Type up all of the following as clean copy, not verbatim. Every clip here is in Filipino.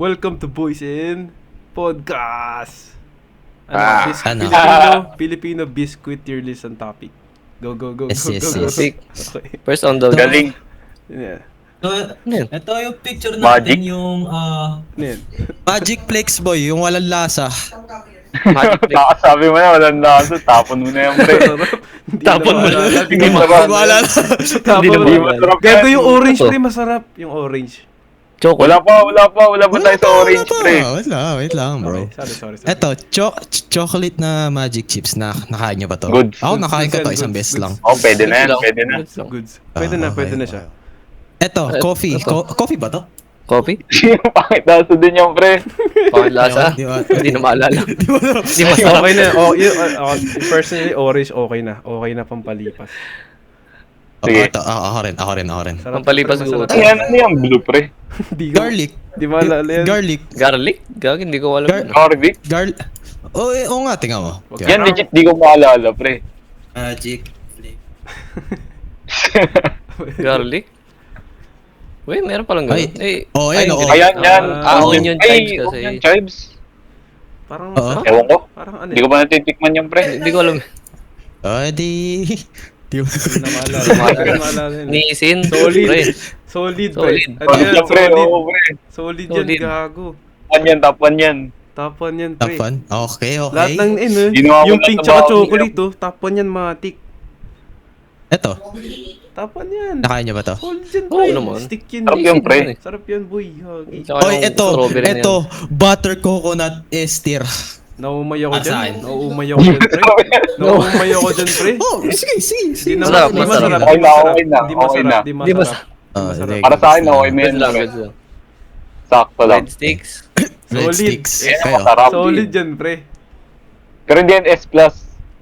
Welcome to Boys in Podcast. Filipino biscuit tier list ang topic. Go. Yes. Okay. First on the Galing. Yeah. Ito yung picture natin, Magic? yung Yan. Magic Flex Boy, yung walang lasa. Magic Trick. Sabi mo na, walang laso. Tapon mo na yan, pre. Tapon mo na. Hindi masarap. Wala na. Hindi masarap. Gago yung yan. orange pre, masarap. Yung orange. Chocolate. Wala pa tayo sa orange, pre. Wait lang, bro. Okay, sorry. Ito, chocolate na magic chips na nakain nyo ba to? Goods. Ako nakain ko to, Goods. isang beses lang. Oh, pwede na yan, Goods lang. pwede na. Goods lang. Goods. Pwede na siya. Ito, coffee. Coffee ba to? Coffee? Bakit nasa din yung pre? Pangit lasa? Di ba? Hindi na maalala. Hindi masarap. Okay na. Personally, orange okay na. Okay na pampalipas. Sige. Ito, ako rin. Sarap, Pampalipas pre, siguro. masarap. Ano yung blue, pre? Di ko- Garlic. Di maalala yan. Garlic. Garlic? Gagawin, hindi ko alam. Garlic? Oo nga, tingnan mo. Okay. Yan legit, di ko maalala, pre. Magic Flex. Garlic? Uy, meron palang Ay. gano'n. Eh, Ayan, oo. Ayan, yan. onion chives kasi. Onion chives. Parang Oo. masarap. Ewan ko. Parang ano Hindi ko pa natitikman yung pre. Hindi ko alam. Di... Hindi na maalala yun. Nisin. Solid. Pre. Solid, pre. Solid. Ano yan? Yung pre, Solid. oo, pre. Solid yan, Solid. gago. Top one yan. Top 1 yan, pre. Tapan? Okay. Lahat ng Ginawa ko yung na pink sa tsaka bahay. chocolate, Top 1 yan, matik. Ito, Top 1 yan. nakain nyo ba to? Solid yan, Oo pre. naman. Stick yan. Sarap yung pre. Sarap yan, boy. Hagi. Tsaka Oy, yung ito, strawberry na yan. butter coconut ester. Naumay ako Ah, sa akin. dyan. Naumay ako dyan, pre. Naumay ako dyan, pre. Oh, sige. Hindi na Masarap, hindi masarap. masarap. Okay na, Hindi okay na, Hindi okay na. masarap. Hindi Di masarap. sige. Para sa akin, okay na yan, Goods lang, pre. goods lang. Sakto lang. Red sticks. Red Solid. sticks. Yan ang Kayo. masarap. Solid yan, pre. Pero hindi yan S+.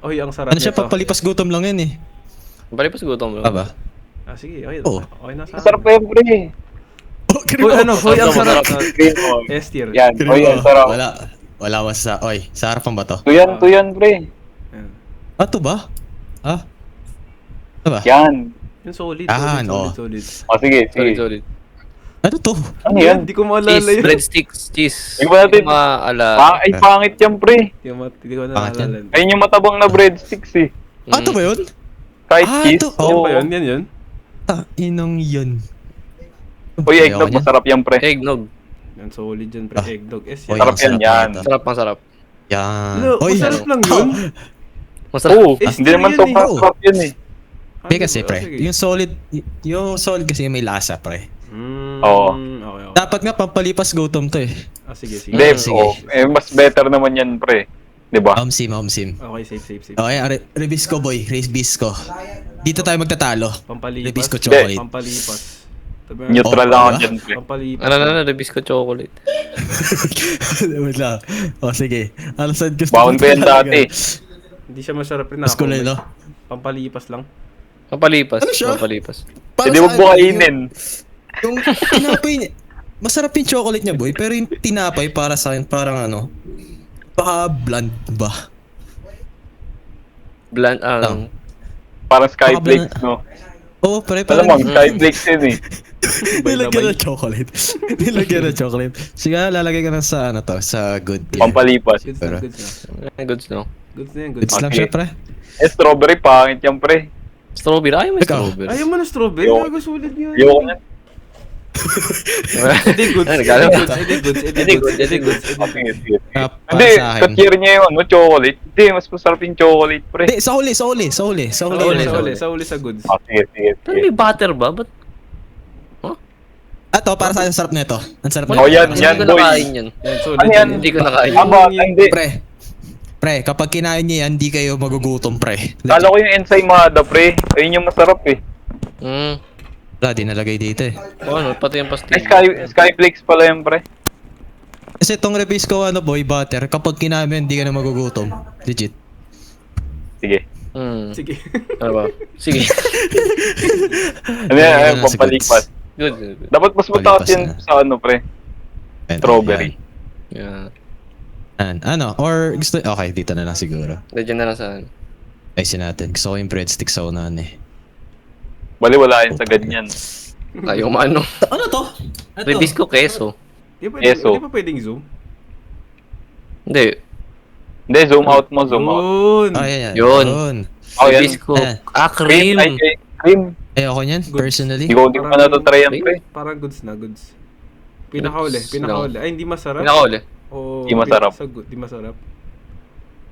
Oy, ang sarap Ano siya, nito. pagpalipas gutom lang yan eh. Palipas gutom mo. Aba? Sige. Okay, Oo. okay na sa Masarap pa yan, pre. Hoy, ano? Hoy, ang sarap. Green oil. S tier. Yan, oy, ang sarap. Wala masa. Oy, sa harapan ba to? Tuyan, pre. Yan. Ito ba? Ah? Ito ba? Yan. Yung solid. Ah, no. Solid. O, sige. Solid. Ano to? Ano yan? Hindi ko maalala Cheese, yun. breadsticks, cheese. Hindi ko natin- Maala. Ay, pangit yan, pre. Hindi ko Bakit yan? naalala. Ayun yung matabang na breadsticks, eh. Ito ba yun? Kahit Ah, cheese. ito. Yan Oo. ba yun? Yan yun? Inong yun. Uy, eggnog, masarap yan, pre. Eggnog. Yan, solid yan, pre. Ah. Eggnog. S Oy, yan. Sarap yan, yan. Masarap. Yan. Ano, masarap lang yun. Masarap. Oo, Eh, hindi naman yan, sobrang eh. sarap yun, eh. Hindi kasi, pre. Sige. Yung solid kasi may lasa, pre. Oo. Okay. Dapat nga pampalipas gutom to eh. Sige. Hindi, sige. mas better naman yan, pre. Di ba? Omsim. Okay, safe. Okay, Rebisco boy. Rebisco. Dito tayo magtatalo. Pampalipas. Rebisco chocolate. Pampalipas. Neutral Oh, lang ako diba? dyan, pre. Pampalipas. Ano, Rebisco chocolate. Wait lang. O, sige. Alasan gusto Baon mo ko yan talaga. dati. Hindi siya masarap rin Mas kulay, no? Pampalipas lang. Papalipas. Ano siya? Papalipas. Para Hindi mo sa akin, bukainin. Yung tinapay niya. Masarap yung chocolate niya, boy. Pero yung tinapay para sa akin, parang ano. Baka bland ba? Bland, Lang. Parang skyflakes, no? Oo, pre. Alam mo, Parang skyflakes yun, eh. nilagyan ng chocolate. Nilagyan ng chocolate. Sige, lalagay ka na sa ano to, sa good. Pampalipas. Goods Pero- na, goods na. Goods, no? Goods na yan, goods. It's lang Okay. siya, pre. Strawberry, pangit yan, pre. Strawberry. Ayaw mo yung Ikaw. strawberry. Ayaw mo na strawberry. Ayoko. Ayaw sulit yun. Ayoko na. Hindi goods. Ay, Hindi nagkala- goods. Hindi goods. Hindi goods. Hindi goods. Sige. Para Hindi, sa akin. katsir niya yung ano, chocolate. Hindi, mas masarap yung chocolate, pre. Hindi, sa huli. Sa uli sa goods. Sige. Pero may butter ba? Ba't? Ato, para sa akin, sarap nito. Ang sarap Oh, nito. yan, Hindi yan, ko boy. nakain yan. Yan, solid. Ano yan? Hindi ko nakain. Aba, hindi. Pre, kapag kinain niya yan, hindi kayo magugutom, pre. Kala ko yung ensaymada, pre. Ayun yung masarap, eh. Wala, di nalagay dito eh. Ano, pati yung pastil. Skyflakes pala yun, pre. Kasi itong Rebisco, ano boy, butter, kapag kinain mo yan, hindi ka na magugutom. Legit. Sige. Sige. Ano ba? Sige. Ano yan, Ayun na, pampalipas. Good. Dapat mas mataas Palipas yun na. sa ano, pre. Ayan, Strawberry. Yeah. ayan. Ano, or gusto, okay, dito na lang siguro. Legend na lang saan. Ayusin natin. Gusto ko yung breadstick sa unahan eh. Bali, wala yun sa ganyan. Ayaw maano. Ano to? Rebisco queso. Eso. Di ba pwedeng zoom? Hindi. Hindi, zoom out mo, zoom out. Yun. Oh, yan. Yun. Oh, yan. Bisco. Ayan. Cream. Ay, cream. Ayoko niyan, Good. personally. Hindi ko pa natutry yan, pre. Parang goods na, goods. Pinakauli. Ay, hindi masarap. Pinakauli. O, Di masarap. Di masarap.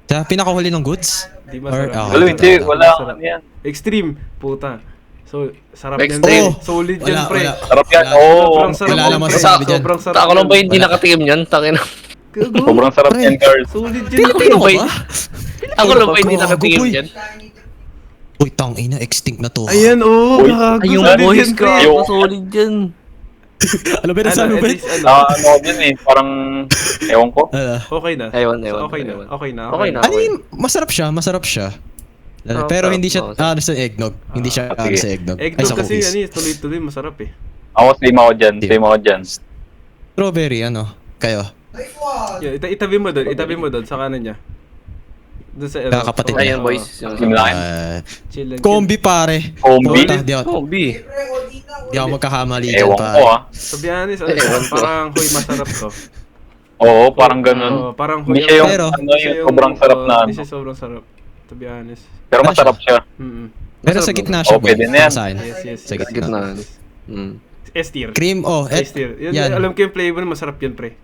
Sa pinakahuli ng goods? Di masarap. Or- Wala, hindi. Wala Masarap. ano yan. Extreme. Puta. So, sarap yan, Extreme. pre. Solid yan, pre. Sarap yan. Wala. Oo. Sobrang sarap Wala yan, namang pre. sasabi dyan. Sobrang sarap Ako lang yan. ba hindi nakatikim yan? Tangin na. Gago. Sobrang sarap Pre. yan, Carl. Solid yan. Pilipino Ako ka lang ba? Ako lang ba hindi Gago, nakatikim boy. yan? Uy, tangina, extinct na to. Ayan, oh. Uy. Gago. Ay, yung Solid boys yan, ko. pre. Ayoko. Solid yan. Ano ba nasabi mo, At pre? least, ano, Ano din eh, parang, ewan ko. okay na. Ewan. Okay na. Okay na. Okay na. Ano yun? Masarap siya. Oh, Pero sarap, hindi siya, oh, sarap. sa eggnog. Hindi siya, sige. sa eggnog. Ay, Eggnog sa kasi, cookies. ano eh, tuloy-tuloy, masarap eh. Ako, same ako dyan. Same ako dyan. Strawberry, ano? Kayo? Yeah, itabi mo doon, sa kanan niya. Doon sa, Kakapatid Ayan, niya. boys. Team line. Chill lang. Kombi, pare. Kombi? Puta, Di ako, Oh, B. di ako magkakamali dyan, Ewan ko pare. ah. To be honest, ano, Ewan ko. parang, huy, masarap to. Oo, parang ganun. Oo, parang, Hindi huy, siya yung, Pero- ano, yung sobrang sarap na Hindi ano. siya sobrang sarap. To be honest. Pero Ano masarap siya. Mm-mm. Pero sa gitna siya, Oh, pwede na yan. Sa akin. Yes. Sa gitna. Gitna. Mm. S tier. Cream, S tier. yan. Alam ko yung flavor, masarap yan, pre.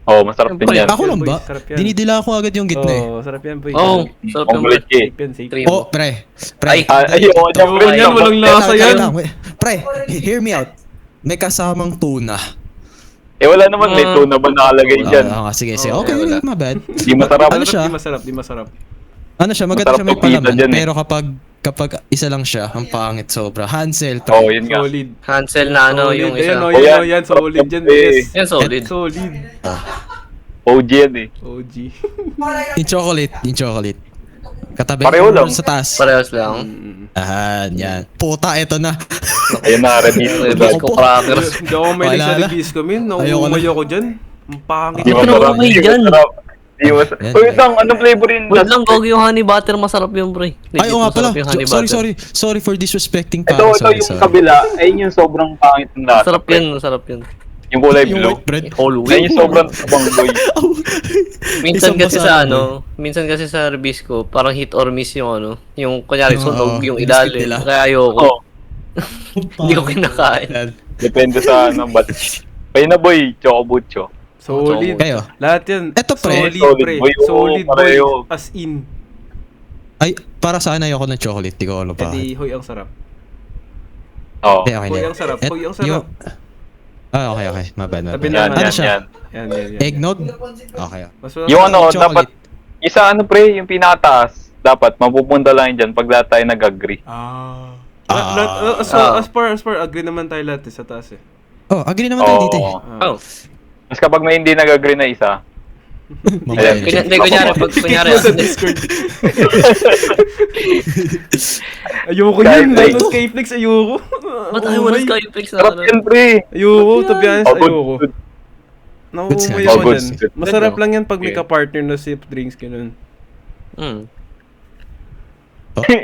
Oo, masarap din yan. Ako lang boy, ba? sarap yan. Dinidila ko agad yung gitna eh. Oo, sarap yan, boy. Oh, sarap yung Omelette eh. Safe yan, safe. Cream. Oh, pre. Ay, Ayoko dyan, pre. Ayoko yan, walang lasa Teka yan. lang, wait. Pre, hear me out. May kasamang tuna. Eh, wala naman. May tuna ba nakalagay dyan? Sige. Oo, Okay, wala. my bad. Di masarap. Ano siya? Di masarap. Ano siya, maganda Masarap siya may pag pizza palaman. dyan eh. Pero kapag isa lang siya, ang pangit sobra. Hansel, pre. Oo, yun nga. Solid. Hansel na ano, yung Ayan, isa. oh, Oh, yan, yan. yan, solid yan, Eh. yes. Yan, solid. Solid. OG yan eh. OG. Yung chocolate. Katabi Pareho lang. sa taas. Parehas lang. Yan. Puta, eto na. Ayun na, ready to Bisco go. crackers. Hindi ako may Wala sa na. reviews ko, min. Ayoko na. Naumay ako dyan. Ang pangit. Di Ano masarap. may Di dyan? masarap. Di masarap. Yan. Uy, Tang, anong flavor yun? Wait lang, gogi yung honey butter, masarap yun, pre. Legit, Ay, oo nga pala. masarap yung honey Sorry, butter. sorry for disrespecting Ito, pa. ito yung kabila. Ayun yung sobrang pangit ng lasa. Masarap yan, masarap yan. Yung kulay Yung blue. white bread. Whole Ayun wheat. yung sobrang tabang boy. Minsan Isang kasi basa sa lang, ano, minsan kasi sa Rebisco, parang hit or miss yung ano, yung kunyari Oo, sunog, yung yung ilalim. biscuit nila. Kaya ayoko. Oo. Hindi ko kinakain. Yan. Depende sa ano, but... Ayun na boy, chocobucho. Solid. Kayo. Lahat yan. Eto, pre. Solid, Solid, pre. boy. Oo, Solid, boy. pareho. As in. Ay, para sa akin ayoko ng chocolate. Di ko alam pa. Edi, hoy, ang sarap. Oo. Okay Hoy, na. ang sarap. Et- Hoy, ang sarap. Okay. My bad. Tabi Yan, naman. Ano yan, siya? yan. Yan. Eggnog? Okay. Mas wala Yung pa- ano, chocolate. dapat... Isa ano pre, yung pinataas. Dapat, mapupunta lang dyan pag lahat tayo nag-agree. As far agree naman tayo lahat sa taas eh. Oh, agree naman tayo dito eh. Oh. Mas kapag may hindi nag-agree na isa, Mamaya Ayan. na siya. Hindi, kunyari, pag kunyari, Sa Discord. Ayoko Skyflex. yun. Natos Skyflex, ayoko. ba't ayaw mo na Skyflex na sarap ano? yan pre. Ayoko, to be honest, Oh, good, ayoko. good. Naumay Oh, ako good. dyan. Good. Masarap Good, lang yan pag may Okay. ka-partner na sip drinks, ganun. Hmm.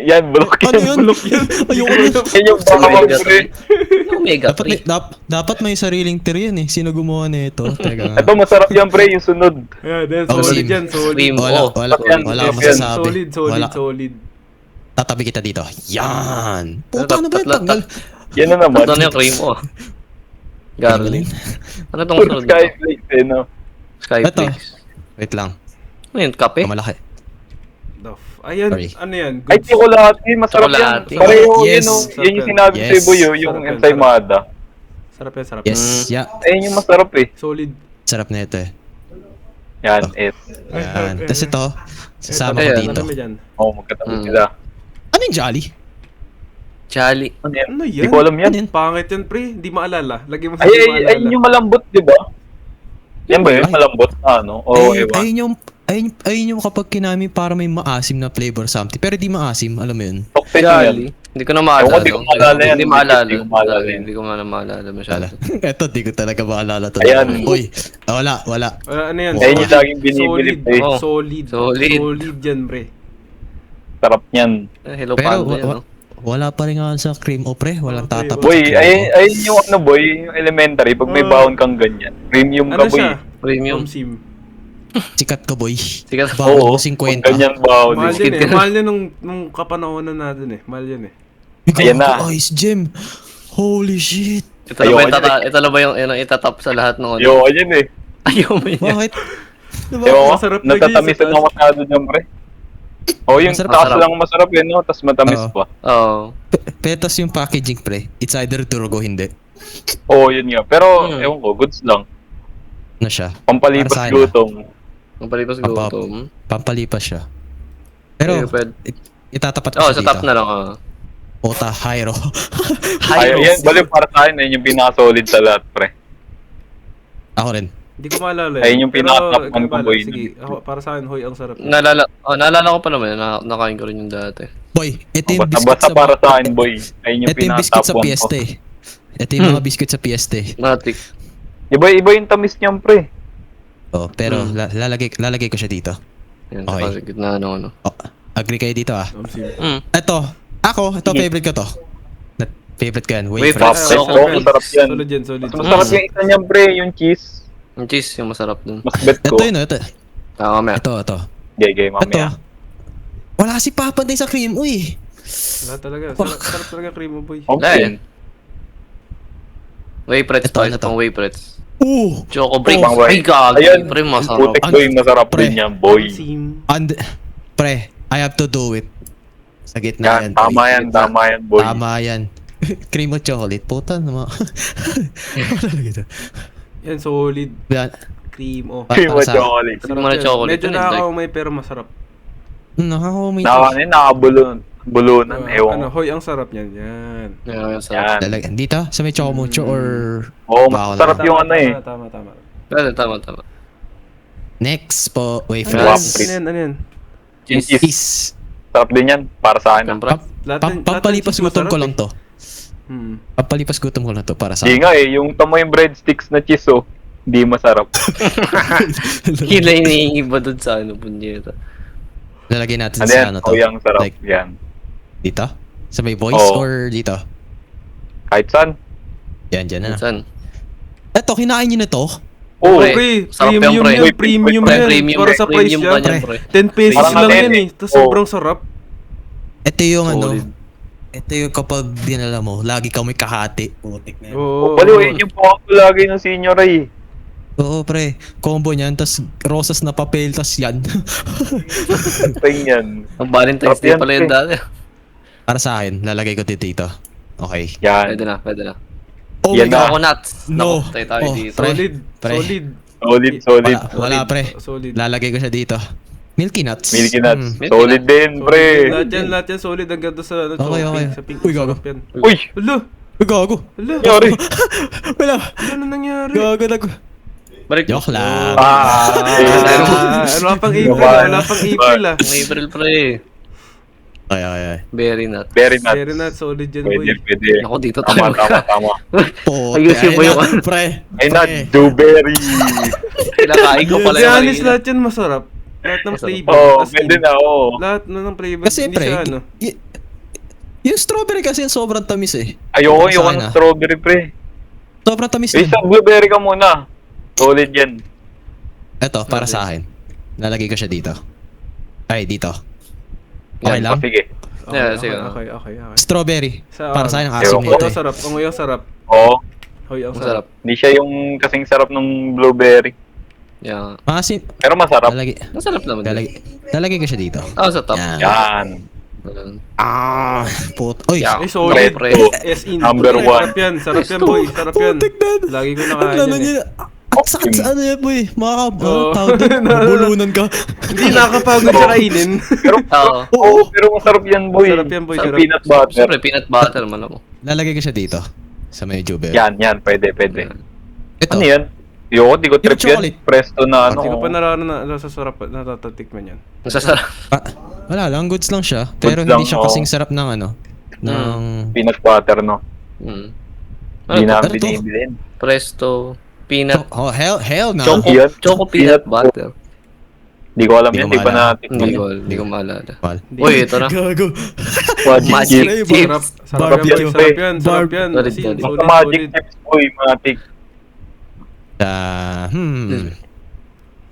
Yan, bulok Ano yan. yun? Bulok yan. Ayoko na. Yan yung baka Omega pre. 3. Omega Dapat 3. dapat may sariling tier yan eh. Sino gumawa nito? Teka nga. Ito masarap yan pre, yung sunod. Yeah, then, Oh, solid sim. yan, solid. Cream. Wala, Oh, wala yan, akong yan. masasabi. Solid. Wala. Tatabi kita dito. Yan! Puta, ano ba yung Tatlo- tanggal? Yan na naman. Ito na yung cream, oh. Garlic. Ano itong Puro sunod dito? Skyflakes eh, no? Skyflakes. Wait lang. Ano yun, kape? Malaki. Ayan, Sorry. ano yan? Ay, Goods. chocolate, masarap yan. Chocolate. Pareho, Yes. yun, oh. Yan yung sinabi Yes. ko sa'yo, boy, yung Sarap yan, ensaymada. Sarap yan, sarap. Yes. Yeah. Ayun yung masarap eh. Solid. Sarap na ito eh. Yan, it. Yan. Tapos ito, sasama ko Ayan, dito. Ano ba yan? Oo, magkatabi Mm. sila. Ano yung Jolly? Jolly. Ano yan? Ano yan? Hindi ko alam yan. Ano yan? Pangit yan, pre. Hindi maalala. Lagi mo sa Ay, di ay, maalala. ayun yung malambot, di ba? Yan ba yun? Ay. Malambot na ano? Oo, ewan. Ayun yung kapag kinami para may maasim na flavor something. Pero di maasim, alam mo yun. Tokpet yan. Jolly. Hindi ko na maalala. Ewan ko, di ko maalala yan. Hindi maalala. Hindi ko maalala yan. Hindi ko na maalala masyado. Eto, di ko talaga maalala to. Ayan. Uy, wala. Ano yan? Ayun yung laging binibili, Solid. pre. Solid. Solid. Solid yan, pre. Sarap niyan. Hello, Pero panda yun, no? Wala pa rin nga sa cream o pre. Walang Okay, tatap. Boy, ayun yung ano boy, yung elementary, pag may baon kang ganyan. Premium Ano ka boy. siya? Premium. Home sim. Sikat ka boy. Sikat. Baon Oo, mo pag 50. ganyan baon. Mahal Biscuit yun ka eh. na. Mahal yun nung kapanahonan natin eh. Mahal yun eh. Ayan na. Ice gem. Holy shit. Ito na ba yung, Ayoko ito na ba yung itatap sa lahat ng ano? Yo, ayun eh. Ayaw mo yun. Bakit? Diba? Ewan ko, Masarap lagi natatamis sa taas. na masyado dyan, pre. Oh, yung Masarap. taas Masarap. lang masarap yun, no? Tapos matamis Oo. pa. Oo. Petas yung packaging pre. It's either durog o hindi. Oo, yun nga. Pero, Hmm. ewan ko, goods lang. Ano siya? Pampalipas Para sa akin, gutom. Ang palipas Papa- gutom. Pampalipas siya. Pero, Pwede. itatapat ko Oo, siya sa dito. top na lang. Pota, Hyro. Ay, yan, balik para sa akin, ayun yung pinaka-solid sa lahat, pre. Ako rin. Hindi ko maalala eh. Ayun yung Pero, pinaka-top ikaw one ko, pala. boy. Sige, ako, para sa akin, hoy, ang sarap. Naalala ko pa naman, nakain ko rin yung dati. Boy, ito yung biscuit Basta sa... para sa akin, boy. Ayun yung Ito yung biscuit pinaka-top sa one ko. Fiesta eh. Ito yung mga biscuit sa Fiesta eh. Matik. Iba yung tamis niyan, pre. Oh, pero lalagay ko siya dito. Yan, Okay. sa gitna ng ano. Oh, agree kayo dito ah. Home sim. Ito favorite ko to. Favorite ko yan. Wafer. Wafers. So, Oo, masarap yan. Solid yan, solid. Mas masarap yung isa niyan, pre, yung cheese. Yung cheese, yung masarap dun. Mas bet ko. Ito yun, ito. Mamaya. Ito. Gay, Ito. mamaya. Wala si Papa din sa cream. Uy. Wala talaga. Sarap talaga cream mo, boy. Okay. Wayprets Ito, pa, ano isa to? pang Wayprets. Oh, Choco break. pang Ay, gagi. Ayun, Pre, masarap. putik boy, masarap Pre. din yan, boy. Home sim. Pre, I have to do it. Sa gitna yan. Yan, tama boy. yan, tama yan, boy. Tama yan. Cream o chocolate. Puta naman. Wala lagi ito. Yan, solid. Yan. Cream, oh. Pa- Cream para with sa- chocolate. Cream mo na yan. chocolate. Medyo Yun, nakakaumay pero masarap. Nakakumay. Nakabulunan, ewan Ano, ko. hoy, ang sarap niyan. Yan. Yan, sarap. Yan. Lalagyan. Dito? Sa may choco mucho or... Oo, Baka masarap lang. yung ano eh. Tama. Tama. Next po. Ano Wafers. Wow. yan? Ano yan? Cheese. Cheese. Sarap din yan, para sa akin. Siyempre. Pampalipas gutom ko lang to. Hmm. Pampalipas gutom ko lang to para sa... Hindi nga eh, yung tamo yung breadsticks na cheese oh. Hindi masarap. Hila iniiba dun sa ano, punyeta. Lalagay natin Ano sa yan? ano to. Oh, yung sarap. Like, Yan. dito? Sa may voice Oo. or dito? Kahit saan. Yan, dyan na. Saan? Eto, kinain nyo na to? Oo. Pre, Pre, sarap yan, premium pre. yan, premium Pre, yan. premium, Para pre. sa price Premium yan. pa niyan, pre. 10 pesos Parang lang natin yan eh. eh. Tapos Oo. sobrang sarap. Ito yung ano, Solid. ito yung kapag dinala mo, lagi ka may kahati. Putik na yan. Oo. Baliw, yun yung buha ko lagi ng senior eh. Oo pre, combo niyan, tas rosas na papel, tas yan. Tain yan. Ang Valentine's Sarap Day yan, pala yun pre. dati. Para sa akin, lalagay ko dito. Okay. Yan. Pwede na. Oh Yan my na. God. Coconuts. No. Naku, tayo Oh, dito. pre. Solid. Pre. Solid. Solid. Wala pre. Solid. Lalagay ko siya dito. Milky Nuts. Milky nuts. Mm. Solid din, pre. Lahat yan solid. Ang ganda sa ano, Okay, sa okay. pink. Sa pink. Uy, gago. Sarap yan. Uy! Hala! Uy, gago. Hala! Yari! Wala. Ano nangyari? Gago. Balik. Joke lang. Ano pang April? Wala pang April ah. Ang April, pre. Ay. Very nut. Very nuts. Very not solid yan, boy. Pwede. Ako dito Tama. tayo. Puti. Ayusin mo Ay, yung ano. Pre. Ay na, Pre. dewberry. Kinakain ko pala To be yung honest, kanina. lahat yan masarap. Lahat ng Masarap. flavor. Oo, as in. pwede na, oo. Lahat na ng flavor. Kasi hindi pre, siya ano. yung strawberry kasi yung sobrang tamis eh. Ayoko, Sa yung akin, ano, ah. strawberry, pre. Sobrang tamis Eh, eh. sa blueberry ka muna. Solid yan. Ito, para sa akin. Lalagay ko siya dito. Ay, dito. Okay Yan, lang? Sige. Yeah, sige. Okay. Strawberry. Para sa akin, ang Ewan asim ko. nito Ang eh. sarap. Ang yung sarap. Oo. Hoy, ang Masarap. sarap. Hindi siya yung kasing sarap ng blueberry. Yan. Maasim. Pero masarap. Masarap naman. Lalagay ko siya dito. Sa top. Yan. Yan. Ganun. Oy, Yeah. Ay, solid. Pre. As in. Number one. Sarap yan. Sarap yan, boy. Sarap yan. putik na. Lagi ko Ang nakain lalo yan eh. niya. At sakit sa ano yan, boy. Oo. Tawag doon. Bulunan ka. Hindi nakakapagod siya kainin. Pero, Oo. oo, pero masarap yan, boy. Sarap yan, boy, Sa sarap. peanut butter. Siyempre, peanut butter man ako. Lalagay ko siya dito. Sa may jubel. Yan, pwede. Ito. Ano yan? Yoko, di ko trip yan. chocolate. Presto na ano. Hindi ko pa nasasarap natatatikman yan. Masasarap. Wala lang, goods lang siya. Pero Goods hindi lang, siya oo. kasing sarap ng ano. Ng... Peanut butter, no? Mm. Hindi na Ano to? binibilin. Presto. Peanut. Oh, hell no. Choco. Yan. Choco peanut butter. Di ko alam Di yan, ko di pa maalala. natin. Hindi ko maalala. Mahal. Uy, ito na. Gago. Magic Chips. chips. Sarap, sarap yan, Barbecue. boy. Sarap yan, sarap Barb- yan. Solid, Solid, solid. solid, Basta magic solid. chips, boy, matik.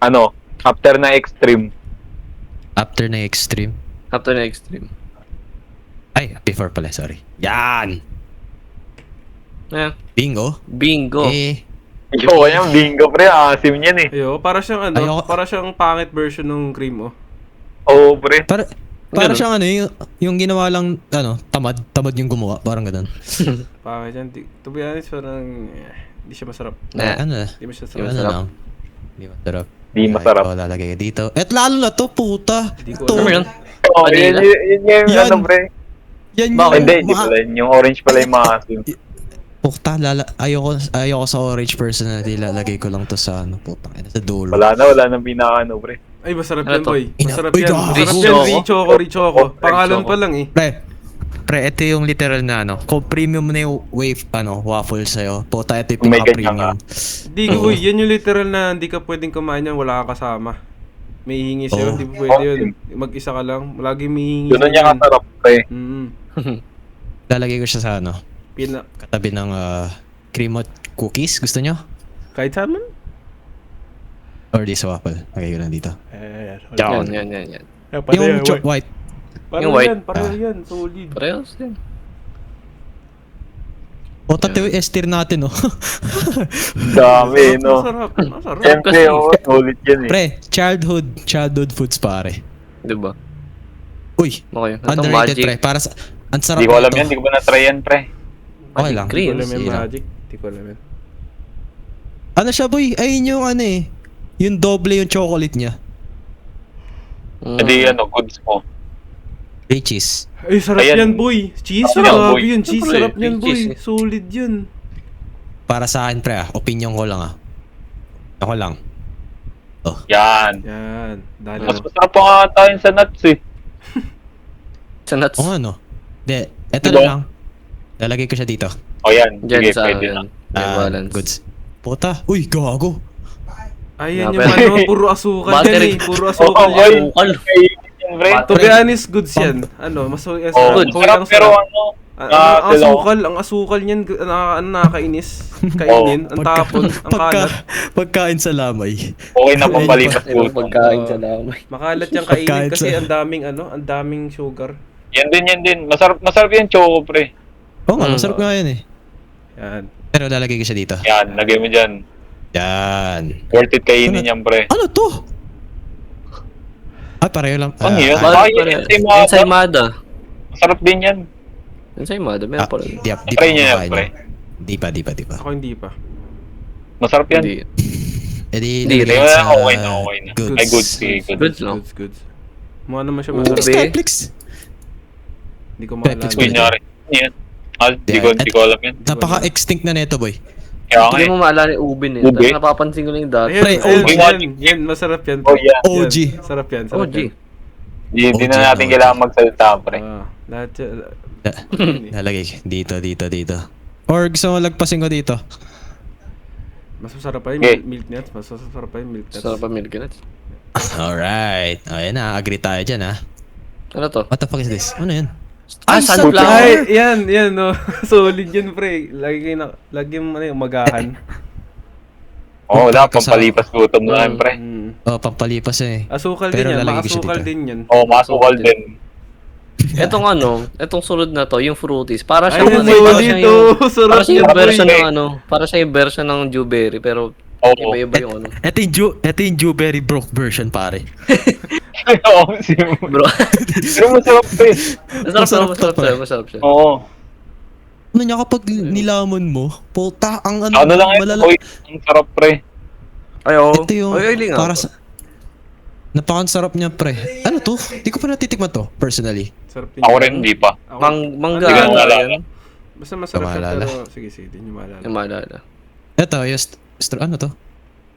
Ano, after na extreme. After na extreme. After na extreme. Ay, before pala, sorry. Yan! Eh, Bingo. bingo. Eh, Yo, yan, bingo pre, asim yan eh. Ayo, para siyang ano, Ayoko. para siyang pangit version ng cream, oh. Oo, pre. para Ganun. siyang ano, yung ginawa lang, tamad yung gumawa. Parang ganun. Pangit yan. To be honest, parang, hindi siya masarap. Eh, Ano, Hindi mo siya Di ano sarap. masarap. lang. Di masarap. Di masarap. Ito, lalagay ko dito. At lalo na to, puta. Hindi ko To. ano yun? Oo, Vanilla? yun yung Yan. ano pre. Yan Bakit? Hindi, hindi pala. Yung orange pala yung maasim. Puta, ayoko sa orange personality. Lalagay ko lang to sa ano, puta. Sa dulo. Wala na pinaka ano pre. Ay, masarap Ano yan, to? boy. Masarap Uy, yan. gago. Masarap Rich yan. Choco? Richoco, Richoco. Oh, Pangalan Richoco. pa lang, eh. Pre, ito yung literal na ano. Kung premium na yung wave, waffle sa'yo. Puta, ito yung May pinaka-premium. Di ko, uy, yan yung literal na hindi ka pwedeng kumain yan, wala kang kasama. May hihingi sa'yo, Oo. hindi po pwede yun. Mag-isa ka lang, lagi may hihingi Doon niya yan. kasarap pre. Lalagay ko siya sa ano, Pina, katabi ng cream at cookies. Gusto nyo? kahit saan man? Or di sa waffle. Lagay ko lang dito. Yan, yan, yan, yan. Yung white. Pareho yung white. yan, pareho yan, solid. Parehas yan. O, tato yung ester natin, oh. Dami, no. Masarap, masarap. Siyempre, Kasi- oo, solid yan eh. Pre, childhood foods, pare. Diba? Uy, Okay. Itong underrated, magic. pre. Para sa, ang sarap Di ko alam nito. yan, di ko ba na-try yan pre. Okay lang. Di ko Creams. alam yung Sige lang. magic. Di ko alam yan. Ano siya, boy? Ayun yung ano eh. Yung doble yung chocolate niya. Hindi ano, goods mo. May cheese. Ay, sarap Ayan. yan, boy. Cheese, Ano yan, grabe boy? yun. Cheese, Siyempre, sarap yan, yung boy. cheese, eh. Solid yun. Para sa akin, pre, opinion ko lang, Ako lang. Yan. Yan. Dali Mas na. masarap pa nga tayo sa nuts eh. Sa nuts. O ano? De, eto Diba? na lang. Lalagay ko siya dito. O yan, Diyan sige, sa pwede akin. na. Yan, balance. Goods. Puta. Uy, gago. Ayan yung Napel. ano, puro asukal Battery. yan eh. Puro asukal Oo, yan. Ukal. Yan, pre. To be honest, goods yan. Ano, mas Oh, kung masarap ilang pero sarap. ano, Ang asukal niyan, nakakainis. Kainin, ang tapon, ang kalat. Pagkain sa lamay. okay na pampalipas Ibang po. pagkain sa lamay. Makalat yung kainin Pagkain kasi sa- ang daming ang daming sugar. Yan din. Masarap yan, choco, pre. Oo nga, masarap nga yun eh. Yan. Pero lalagay ko siya dito. Yan, lagay mo dyan. Yan. Worth it kainin yan, pre. Ano to? Ay, pareho lang. Ano yun? Bakit Ay, pa rin? ensaymada. Ensaymada. Masarap din yan. Ensaymada, meron pa rin. Di Try pa niyo yan, kumakain pre. yan. Di pa. Ako hindi pa. Masarap yan. Hindi. Eh di, Hindi, lagay Kaya sa okay na. goods. Ay, good, sige, good. Goods lang. Goods. Mukha naman siya Ube. masarap. Netflix. Hindi ko Netflix maalala. Kunyari. Yan. Di ko alam yan. Napaka-extinct na neto, boy. Kaya nga Hindi eh. mo maalala yung ube eh. Ube? Tapos napapansin ko lang yung dati. Ayan, Pre, ayan, OG. yan, masarap yan. Oh, yan. OG. Yan, sarap yan, sarap OG. yan. Hindi OG, na natin OG. kailangan magsalita, pre. Lahat yan. Lalagay. Dito. Or gusto mo lagpasin ko dito? Mas masarap pa yung Okay. milk nuts. Mas masarap pa yung milk nuts. Sarap pa milk nuts. Alright. Ayan na, agree tayo dyan, ha? Ano to? What the fuck is this? Ano yan? Ah, Ay, sunflower! yan, no. Solid yun, pre. Lagi mo ano yung magahan. Oo, wala. Kasama. Pampalipas gutom na yan, pre. Oh, pampalipas eh. Asukal Pero din yan. lalagay ko siya Maasukal dito. din yan. Oo, masukal din. Etong ano, etong sunod na to, yung fruities. Para Ay, siyang yung para solid, siyang yung, oh. Sarap para siyang yun, yung version pre. ng ano, para siyang yung version ng Dewberry, pero Oo. iba-iba yung ano. Ito yung Dewberry broke version, pare. Oo, Bro, pero masarap, pre. masarap siya. Oo. Ano niya kapag nilamon mo, puta, ang ano, Ano lang yun? malala. Oy, ang sarap, pre. Ay, oo. Ito yung, Ay, nga. para sa, napakasarap niya, pre. Ano to? Di ko pa natitikman to, personally. Sarap din. Ako yan. rin, di pa. Ako- Mangga. Hindi ko ano maalala. yan? Basta masarap siya, Maalala. pero sige, di nyo maalala. Yung maalala. Ito, yung, ano to?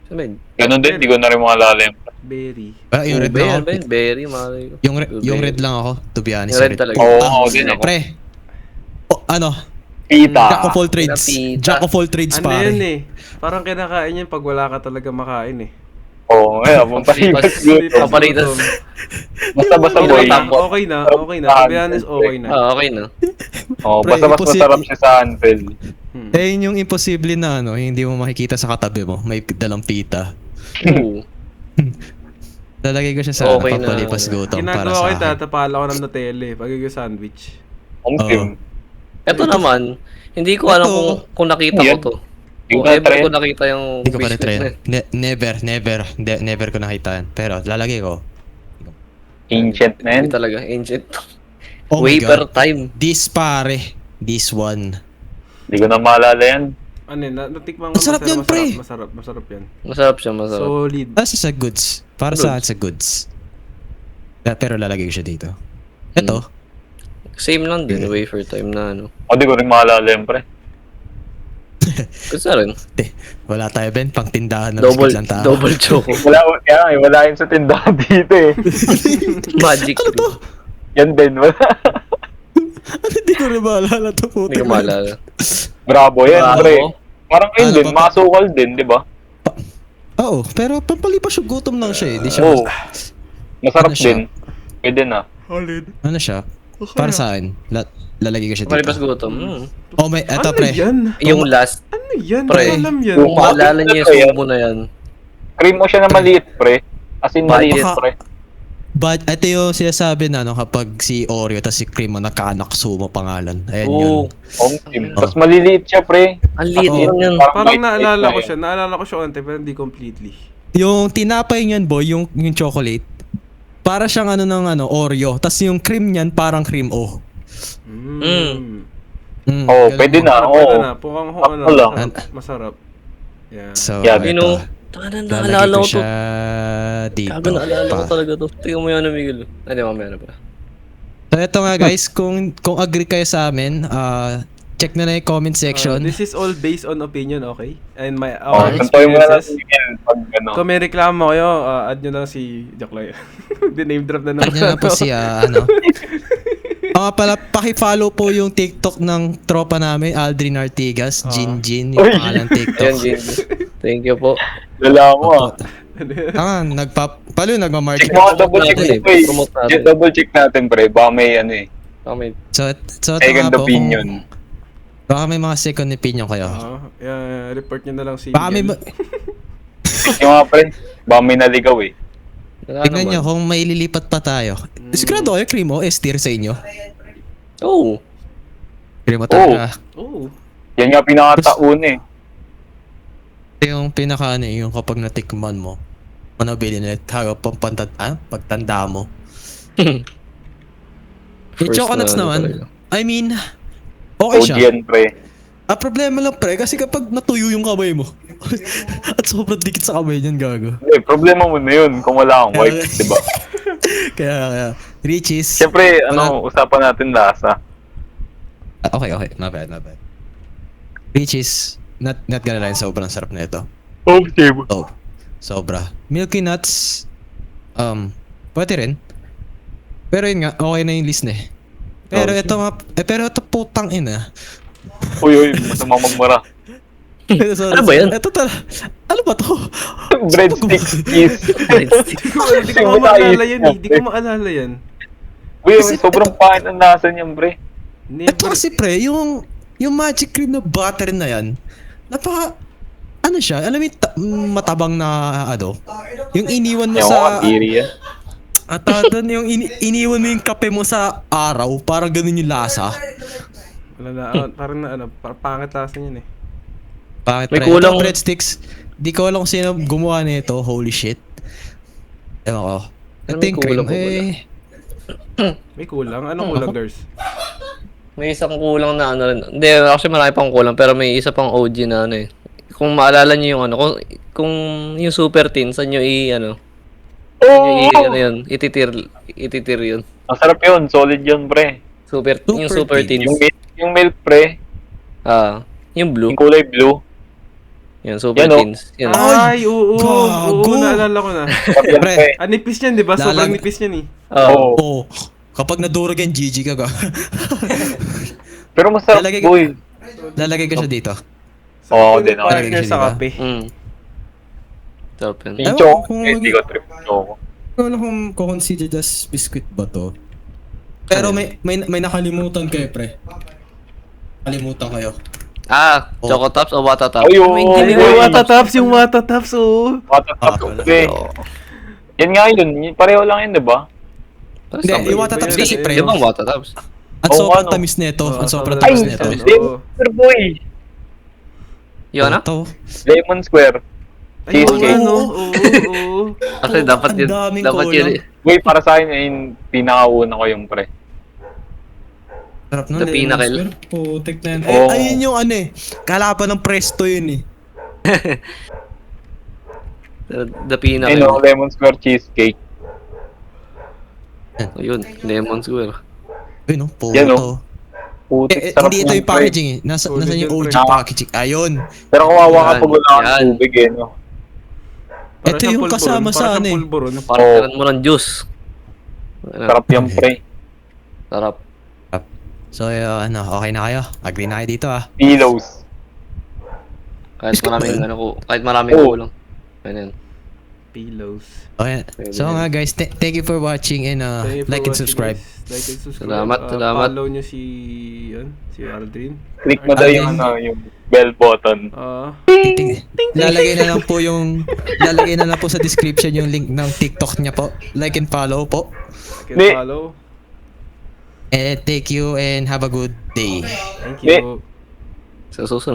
Sabihin, Ganun din, di ko na rin maalala yan. Berry. Yung red ube lang yan, ako. Ben. Berry, malay ko. Yung red lang ako, to be honest. Yung red talaga. Oo, Ah, ako din ako. Pre, ano, Pita. Jack of all trades. Pita. Jack of all trades, Ano pare. yan eh? Parang kinakain yan pag wala ka talaga makain eh. Oo, ngayon, pampalipas gutom. Pampalitas. Basta-basta Hindi boy. naman Okay na. To be honest, okay na. Okay na. Oo, Pre, basta mas imposible. masarap siya sa Anvil. Eh, yun yung imposible na hindi mo makikita sa katabi mo. May dalang pita. Oo. Lalagay ko siya sa Okay na. pampalipas gutom para Ginagawa sa ko ito, akin. tapala ko ng Nutella eh. Pagiging sandwich. Ang Oo. team. Ito naman, hindi ko alam kung nakita ko Yan. to. Hindi Kung ko ever na-try. ko nakita yung Hindi ko pa biscuit na-try. na yun. Never ko nakita yan. Pero lalagay ko. Ancient na yan. Hindi talaga, ancient. Oh my Wafer God. time. This pare. This one. Hindi ko na maalala yan. Ano yun, natikman ko. Masarap yan, pre. Masarap yan. Masarap siya, masarap. Solid. Kasi sa goods. Para sa akin sa goods. Pero lalagay ko siya dito. Ito. Same lang din, wafer time na ano. O, di ko rin maalala yan, pre. Gusto rin. Wala tayo, Ben. Pang tindahan na Double, biscuit lang tayo. double choco. Wala yun sa tindahan dito eh. Magic. Ano to? Yan din, wala. Hindi ko rin maalala to po. Hindi ko maalala. Bravo yan, Bravo. pre. Parang yun Ano din, pa? masukal din, di ba? Oo, pero pampalipas yung gutom lang siya eh. Di siya, Oo. Masarap Ano siya? din. Pwede na. Solid. ano siya? Para sa akin, lalagay ko siya Palipas dito. gutom. Oh, may, eto Ano pre. yan? Yung last, Ano yan? Pre. Ano alam yan? kung maalala niyo yung sumo na yan. Cream mo siya na maliit, pre. As in, maliit, Baka- pre. But ito yung sinasabi na kapag si Oreo tapos si Cream mo nagkaanak sumo pangalan. Ayan yun. Oo. Home team. Tapos maliliit siya, pre. Ang liit Oo. yun yun. Parang white naalala ko na siya. Naalala ko siya onte pero hindi completely. Yung tinapay niyan boy, yung chocolate. Para siyang Oreo. Tapos yung cream niyan parang cream O. Oo, ganun pwede mo. na. Pwede Oo. na. Pukang Sakto lang. Masarap. Yeah. So, Yeah, You ito. know, tanga na, Lalagay naalala ko ko to. siya dito. Gago, naalala ko pa. talaga to. Tingnan mo yan, Miguel. Ay, di, mamaya na pa. So ito nga guys, kung agree kayo sa amin, check na yung comment section. This is all based on opinion, okay? And my Oo, our tantoy mo na lang experiences. Miguel pag ano. Kung may reklamo kayo, add nyo lang si Joke lang yun. Di-name drop na naman. Add nyo na po si pala, paki-follow po yung TikTok ng tropa namin, Aldrin Artigas, Jin yung Uy. pangalan TikTok. Ayan, Jin. Thank you po. Lala mo ah. Palo nagma-market. Check mo, double check natin eh. mo, pre. Promote natin. Double check natin, pre. Baka may ano eh. Comment. So ito Second nga po, opinion. baka may mga second opinion kayo. Report nyo na lang si Baka may, Miguel. Check nyo nga, pre. Baka may naligaw eh. tignan nyo kung may lilipat pa tayo. Sigurado kayo, Cremo, S-tier sa inyo. Oh. Cremo talaga. Oh. Yan nga pinakataon eh. Yung pinaka yung kapag natikman mo, manabili na pagtanda mo. Yung First chocolates na ano naman, talaga. I mean, okay OG siya. yan, pre. Problema lang pre, kasi kapag natuyo yung kamay mo, at sobrang dikit sa kamay niyan, gago. Eh, problema mo na yun kung wala kang wipe, di ba? Kaya, Richies. Siyempre, usapan natin lasa. Okay, my bad. Richies, not gonna lie, sobrang sarap na ito. Okay. Oh, sobra. Milky Nuts, pwede rin. Pero yun nga, okay na yung list na eh. Pero Okay. ito putang ina. Uy, masama magmara. Sorry, Ano ba yan? Ito ano ba to? Breadsticks is. Hindi ko maalala yan eh. Hindi ko maalala yan. Uy, Kasi sobrang pangit ang lasa niyan, pre. Ito kasi pre, yung magic cream na butter na yan, ano siya, alam mo yung matabang na yung iniwan mo Yung sa, area. at doon yung iniwan mo yung kape mo sa araw, parang ganun yung lasa. Wala na, parang pangit lasa niyan eh. Bakit May pre? kulang- Ito breadsticks, di ko alam kung sino gumawa nito, holy shit. Ewan ko. Ito May yung cream, kulang ba wala? May kulang? Anong kulang, Dars? May isang kulang na ano rin. Hindi, actually marami pang kulang pero may isa pang OG na ano eh. Kung maalala niyo yung kung yung Super Teen, saan nyo yun, ititir yun. Ang sarap yun, solid yun, pre. Yung Super Teens. Yung milk, pre. Yung blue. Yung kulay blue. Yung Super Yan, oh. Teens. Yun. Ay, oo. gago. Oo, naalala ko na. Sarap yan, Pre. pre. Nipis niyan, di ba? Sobrang Lalag- nipis niyan eh. Oo. Oh, kapag nadurog yan, GG ka ga. Pero masarap, Lalagay ko- boy. Lalagay ko siya dito. Oo, Sa din, okay. partner sa Diba? kape. Sarap yan. Yung Ewan choco, ko kung hindi ko trip yung choco. Ano kung consider as biscuit ba to? Pero may nakalimutan kayo, pre. Kalimutan kayo. Choco Tops o Wata Tops? Ay, oo. Yung Uy. Watataps, yung Watataps, oh. Watatap, wala. pre. Yan nga yun. Pareho lang yun, di ba? Hindi, yung Wata Tops kasi, pre. Di ba Wata Tops? Ang Oo, sobrang ano? tamis nito. Ang sobrang Ay, tamis sobrang nito. tamis. Lemon Square, boy. Yun na? Ito. Lemon Square. Ay, oo, Cheesecake. ano? Oo. Kasi dapat Ang yun. daming Dapat kulang. yun. Wait, para sa akin, yung pinakauna ko yung pre. Sarap nun. The Pinnacle. Putik na yan. Oo. Ayun yung ano eh. Kalaban ng Presto yun eh. The Pinnacle. Ayun, Lemon Square Cheesecake. Yun, Lemon Square. Ayun no, puto. Yan, oh. Putik, sarap Hindi ito ng yung pre. packaging eh. Nasaan Solid yung yun, OG pre. packaging? Ayun. Pero kawawa ka Yan, pag wala kang yan. tubig eh, no? Para Ito siyang yung pulburon, kasama para sa siyang ano eh. pulburon. Parang Oo. karan mo ng juice. Ano, Sarap yung pre. Sarap. So, ano, okay na kayo? Agree na kayo dito ah. Pillows. Kahit maraming ano ko, kahit maraming Oo. kulang. Ganyan. Pillows. Okay. So nga guys, thank you for watching and Thank you for like and watching, subscribe. guys. Like and subscribe. Salamat, salamat. Follow nyo si Aldrin. Click mo daw yung, yung bell button. Lalagay na lang po sa description yung link ng TikTok niya po. Like and follow po. Can Di. follow. And thank you and have a good day. Thank you. Sa susunod.